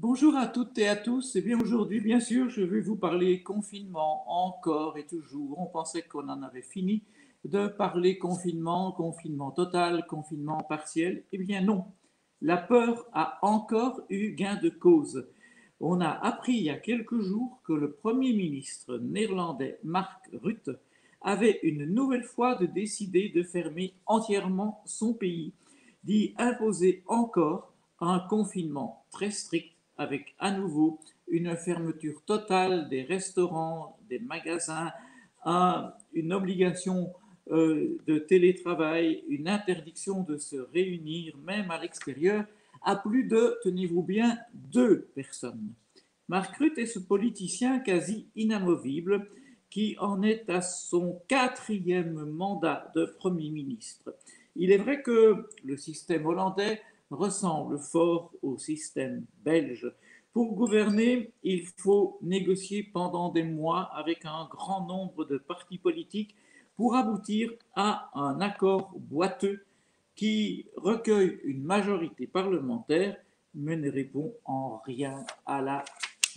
Bonjour à toutes et à tous. Et bien aujourd'hui, bien sûr, je vais vous parler confinement encore et toujours. On pensait qu'on en avait fini de parler confinement, confinement total, confinement partiel. Eh bien non, la peur a encore eu gain de cause. On a appris il y a quelques jours que le Premier ministre néerlandais Mark Rutte avait une nouvelle fois décidé de fermer entièrement son pays, d'y imposer encore un confinement très strict avec à nouveau une fermeture totale des restaurants, des magasins, une obligation de télétravail, une interdiction de se réunir même à l'extérieur à plus de, tenez-vous bien, 2 personnes. Mark Rutte est ce politicien quasi inamovible qui en est à son 4e mandat de Premier ministre. Il est vrai que le système hollandais ressemble fort au système belge. Pour gouverner, il faut négocier pendant des mois avec un grand nombre de partis politiques pour aboutir à un accord boiteux qui recueille une majorité parlementaire mais ne répond en rien à la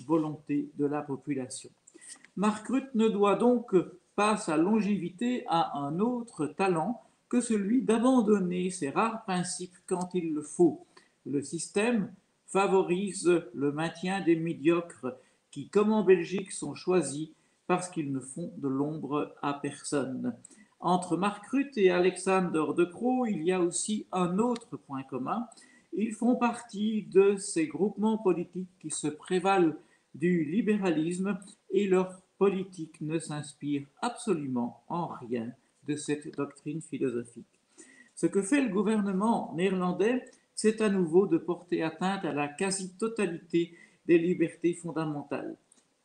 volonté de la population. Mark Rutte ne doit donc pas sa longévité à un autre talent que celui d'abandonner ses rares principes quand il le faut. Le système favorise le maintien des médiocres qui, comme en Belgique, sont choisis parce qu'ils ne font de l'ombre à personne. Entre Mark Rutte et Alexander De Croo, il y a aussi un autre point commun. Ils font partie de ces groupements politiques qui se prévalent du libéralisme et leur politique ne s'inspire absolument en rien de cette doctrine philosophique. Ce que fait le gouvernement néerlandais, c'est à nouveau de porter atteinte à la quasi-totalité des libertés fondamentales.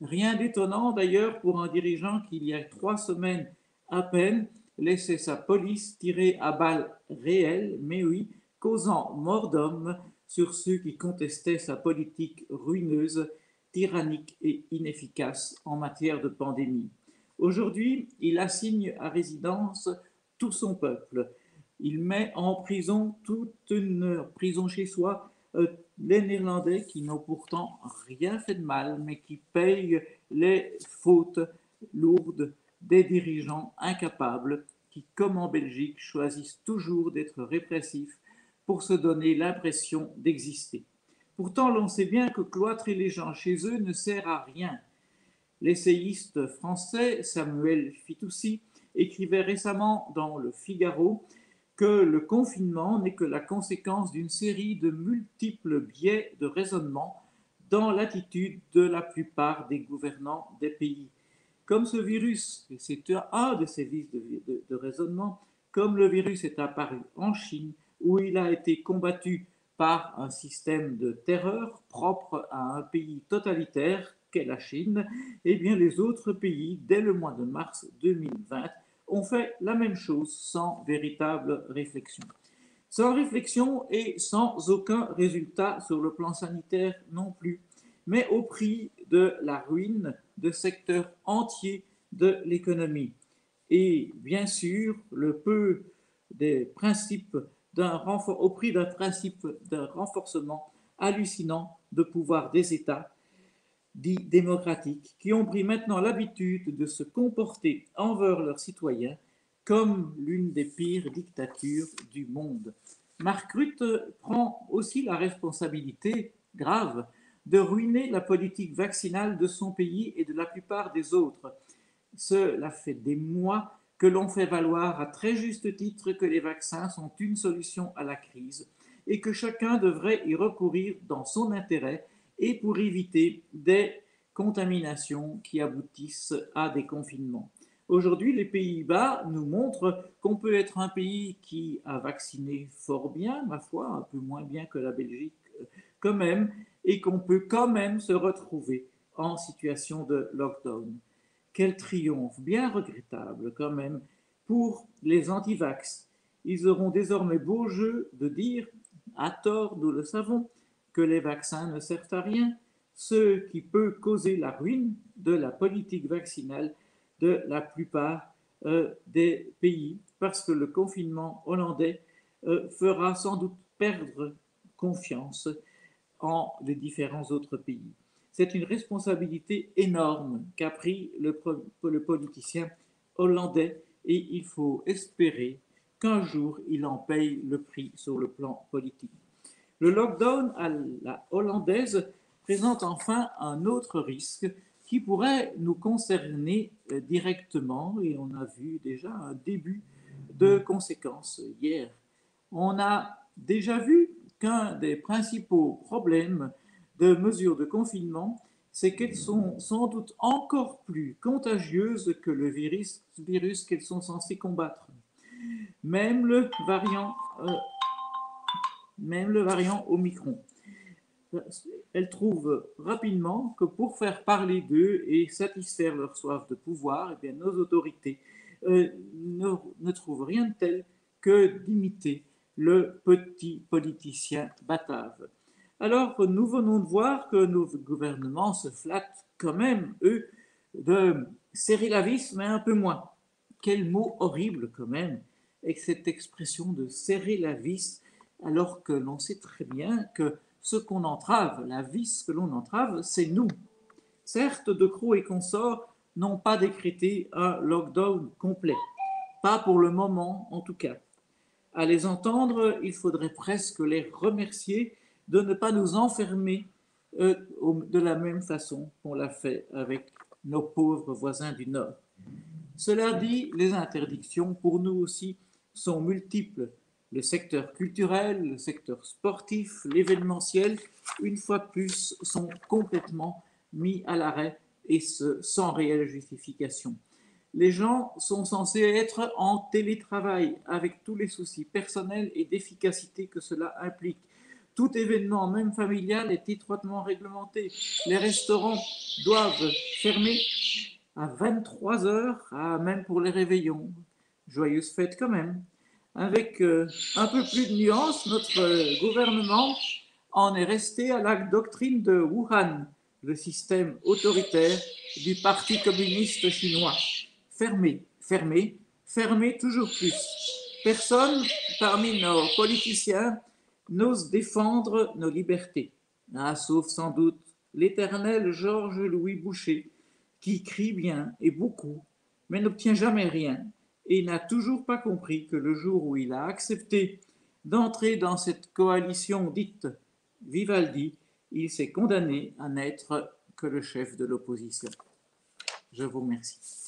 Rien d'étonnant d'ailleurs pour un dirigeant qui, il y a 3 semaines à peine, laissait sa police tirer à balles réelles, mais oui, causant mort d'hommes sur ceux qui contestaient sa politique ruineuse, tyrannique et inefficace en matière de pandémie. Aujourd'hui, il assigne à résidence tout son peuple. Il met en prison, toute une prison chez soi, les Néerlandais qui n'ont pourtant rien fait de mal, mais qui payent les fautes lourdes des dirigeants incapables qui, comme en Belgique, choisissent toujours d'être répressifs pour se donner l'impression d'exister. Pourtant, l'on sait bien que cloîtrer les gens chez eux ne sert à rien. L'essayiste français Samuel Fitoussi écrivait récemment dans Le Figaro que le confinement n'est que la conséquence d'une série de multiples biais de raisonnement dans l'attitude de la plupart des gouvernants des pays. Comme ce virus, et c'est un de ces vices de raisonnement, comme le virus est apparu en Chine, où il a été combattu par un système de terreur propre à un pays totalitaire qu'est la Chine, eh bien les autres pays, dès le mois de mars 2020, ont fait la même chose sans véritable réflexion. Sans réflexion et sans aucun résultat sur le plan sanitaire non plus, mais au prix de la ruine de secteurs entiers de l'économie. Et bien sûr, le peu des principes au prix d'un principe d'un renforcement hallucinant de pouvoir des États dits démocratiques, qui ont pris maintenant l'habitude de se comporter envers leurs citoyens comme l'une des pires dictatures du monde. Mark Rutte prend aussi la responsabilité grave de ruiner la politique vaccinale de son pays et de la plupart des autres. Cela fait des mois que l'on fait valoir à très juste titre que les vaccins sont une solution à la crise et que chacun devrait y recourir dans son intérêt et pour éviter des contaminations qui aboutissent à des confinements. Aujourd'hui, les Pays-Bas nous montrent qu'on peut être un pays qui a vacciné fort bien, ma foi, un peu moins bien que la Belgique quand même, et qu'on peut quand même se retrouver en situation de lockdown. Quel triomphe, bien regrettable quand même, pour les anti-vax. Ils auront désormais beau jeu de dire, à tort, nous le savons, que les vaccins ne servent à rien, ce qui peut causer la ruine de la politique vaccinale de la plupart des pays, parce que le confinement hollandais fera sans doute perdre confiance en les différents autres pays. C'est une responsabilité énorme qu'a pris le politicien hollandais et il faut espérer qu'un jour il en paye le prix sur le plan politique. Le lockdown à la hollandaise présente enfin un autre risque qui pourrait nous concerner directement et on a vu déjà un début de conséquences hier. On a déjà vu qu'un des principaux problèmes de mesures de confinement, c'est qu'elles sont sans doute encore plus contagieuses que le virus qu'elles sont censées combattre. Même le variant, euh, même le variant Omicron. Elles trouvent rapidement que pour faire parler d'eux et satisfaire leur soif de pouvoir, eh bien, nos autorités ne trouvent rien de tel que d'imiter le petit politicien batave. Alors, nous venons de voir que nos gouvernements se flattent quand même, eux, de serrer la vis, mais un peu moins. Quel mot horrible quand même, avec cette expression de serrer la vis, alors que l'on sait très bien que ce qu'on entrave, la vis que l'on entrave, c'est nous. Certes, De Croo et consorts n'ont pas décrété un lockdown complet, pas pour le moment en tout cas. À les entendre, il faudrait presque les remercier de ne pas nous enfermer de la même façon qu'on l'a fait avec nos pauvres voisins du Nord. Cela dit, les interdictions pour nous aussi sont multiples. Le secteur culturel, le secteur sportif, l'événementiel, une fois de plus, sont complètement mis à l'arrêt et ce, sans réelle justification. Les gens sont censés être en télétravail avec tous les soucis personnels et d'efficacité que cela implique. Tout événement, même familial, est étroitement réglementé. Les restaurants doivent fermer à 23 heures, même pour les réveillons. Joyeuse fête quand même. Avec un peu plus de nuance, notre gouvernement en est resté à la doctrine de Wuhan, le système autoritaire du Parti communiste chinois. Fermé, fermé, fermé toujours plus. Personne parmi nos politiciens n'ose défendre nos libertés. Ah, sauf sans doute l'éternel Georges-Louis Boucher, qui crie bien et beaucoup, mais n'obtient jamais rien, et n'a toujours pas compris que le jour où il a accepté d'entrer dans cette coalition dite Vivaldi, il s'est condamné à n'être que le chef de l'opposition. Je vous remercie.